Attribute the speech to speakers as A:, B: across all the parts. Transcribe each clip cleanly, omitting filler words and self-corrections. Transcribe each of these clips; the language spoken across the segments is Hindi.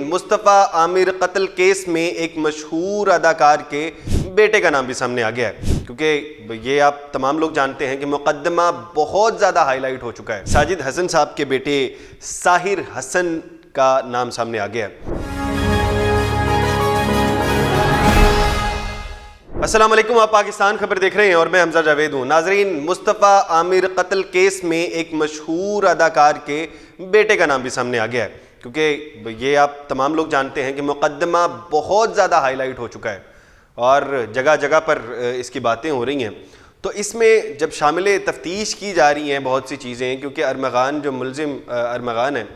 A: मुस्तफ़ा आमिर कत्ल केस में एक मशहूर अदाकार के बेटे का नाम भी सामने आ गया है, क्योंकि ये आप तमाम लोग जानते हैं कि मुकद्दमा बहुत ज़्यादा हाईलाइट हो चुका है। साजिद हसन साहब के बेटे साहिर हसन का नाम सामने आ गया है। अस्सलाम वालेकुम, आप पाकिस्तान खबर देख रहे हैं और मैं हमजा जावेद हूँ। नाजरीन, मुस्तफ़ा आमिर कत्ल केस में एक मशहूर अदाकार के बेटे का नाम भी सामने आ गया है, क्योंकि ये आप तमाम लोग जानते हैं कि मुकद्दमा बहुत ज़्यादा हाईलाइट हो चुका है और जगह जगह पर इसकी बातें हो रही हैं। तो इसमें जब शामिल तफ्तीश की जा रही हैं बहुत सी चीज़ें, क्योंकि अरमगान जो मुलजिम अरमगान है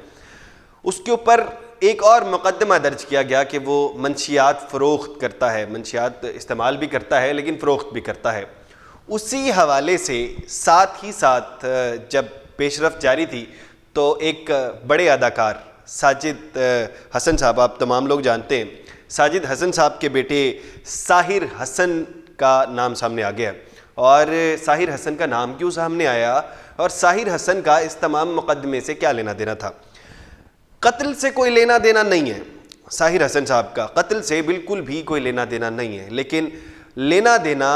A: उसके ऊपर एक और मुकद्दमा दर्ज किया गया कि वो मंशियात फ़रोख्त करता है, मंशियात इस्तेमाल भी करता है लेकिन फ़रोख्त भी करता है। उसी हवाले से साथ ही साथ जब पेशरफ जारी थी तो एक बड़े अदाकार साजिद हसन साहब, आप तमाम लोग जानते हैं, साजिद हसन साहब के बेटे साहिर हसन का नाम सामने आ गया। और साहिर हसन का नाम क्यों सामने आया और साहिर हसन का इस तमाम मुकद्दमे से क्या लेना देना था? कत्ल से कोई लेना देना नहीं है, साहिर हसन साहब का कत्ल से बिल्कुल भी कोई लेना देना नहीं है, लेकिन लेना देना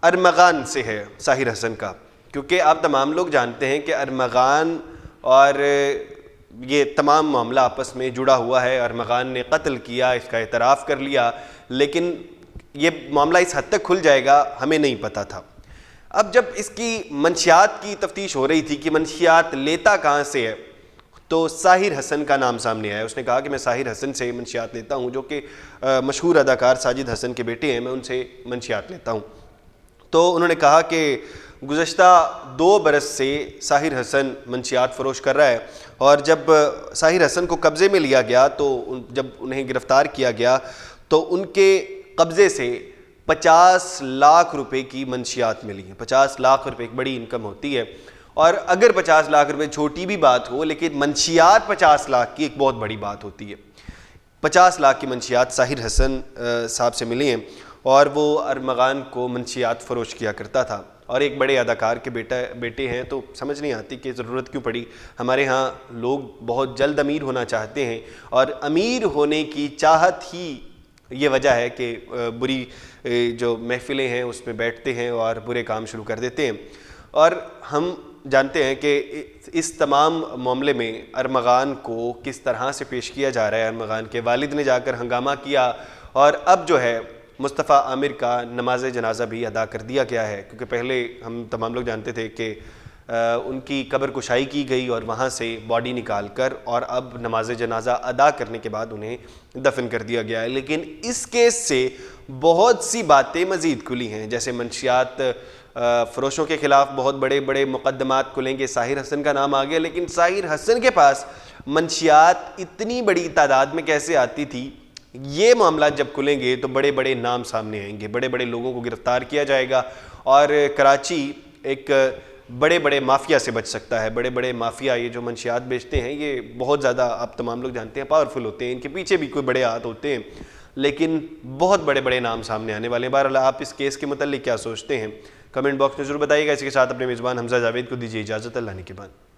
A: अरमगान से है साहिर हसन का। क्योंकि आप तमाम लोग जानते हैं कि अरमगान और ये तमाम मामला आपस में जुड़ा हुआ है। अरमगान ने कत्ल किया, इसका एतराफ़ कर लिया, लेकिन ये मामला इस हद तक खुल जाएगा हमें नहीं पता था। अब जब इसकी मंशियात की तफ्तीश हो रही थी कि मंशियात लेता कहाँ से है, तो साहिर हसन का नाम सामने आया। उसने कहा कि मैं साहिर हसन से मंशियात लेता हूँ, जो कि मशहूर अदाकार साजिद हसन के बेटे हैं, मैं उनसे मंशियात लेता हूँ। तो उन्होंने कहा कि गुज़श्ता 2 बरस से साहिर हसन मंशियात फ़रोश कर रहा है, और जब साहिर हसन को कब्ज़े में लिया गया तो जब उन्हें गिरफ़्तार किया गया तो उनके कब्ज़े से 50 लाख रुपए की मंशियात मिली हैं। 50 लाख रुपए एक बड़ी इनकम होती है, और अगर 50 लाख रुपए छोटी भी बात हो, लेकिन मंशियात 50 लाख की एक बहुत बड़ी बात होती है। 50 लाख की मंशियात साहिर हसन साहब से मिली हैं, और वो अरमगान को मंशियात फ़रोश किया करता था। और एक बड़े अदाकार के बेटे हैं, तो समझ नहीं आती कि ज़रूरत क्यों पड़ी। हमारे यहाँ लोग बहुत जल्द अमीर होना चाहते हैं, और अमीर होने की चाहत ही ये वजह है कि बुरी जो महफ़िलें हैं उसमें बैठते हैं और बुरे काम शुरू कर देते हैं। और हम जानते हैं कि इस तमाम मामले में अरमगान को किस तरह से पेश किया जा रहा है। अरमगान के वालिद ने जाकर हंगामा किया, और अब जो है मुस्तफ़ा आमिर का नमाज जनाजा भी अदा कर दिया गया है, क्योंकि पहले हम तमाम लोग जानते थे कि उनकी कब्र कुशाई की गई और वहाँ से बॉडी निकाल कर, और अब नमाज जनाजा अदा करने के बाद उन्हें दफन कर दिया गया है। लेकिन इस केस से बहुत सी बातें मज़ीद खुली हैं, जैसे मंशियात फ़रोशों के ख़िलाफ़ बहुत बड़े बड़े मुकद्दमात खुलेंगे। साहिर हसन का नाम आ गया, लेकिन साहिर हसन के पास मंशियात इतनी बड़ी तादाद में कैसे आती थी? ये मामला जब खुलेंगे तो बड़े बड़े नाम सामने आएंगे, बड़े बड़े लोगों को गिरफ़्तार किया जाएगा, और कराची एक बड़े बड़े माफिया से बच सकता है। बड़े बड़े माफिया, ये जो मंशियात बेचते हैं, ये बहुत ज़्यादा आप तमाम लोग जानते हैं पावरफुल होते हैं, इनके पीछे भी कोई बड़े हाथ होते हैं, लेकिन बहुत बड़े बड़े नाम सामने आने वाले हैं। बहरहाल, आप इस केस के मुताल्लिक़ क्या सोचते हैं, कमेंट बॉक्स में ज़रूर बताइएगा। इसके साथ अपने मेज़बान हमजा जावेद को दीजिए इजाज़त। अल्लाह ने के बाद।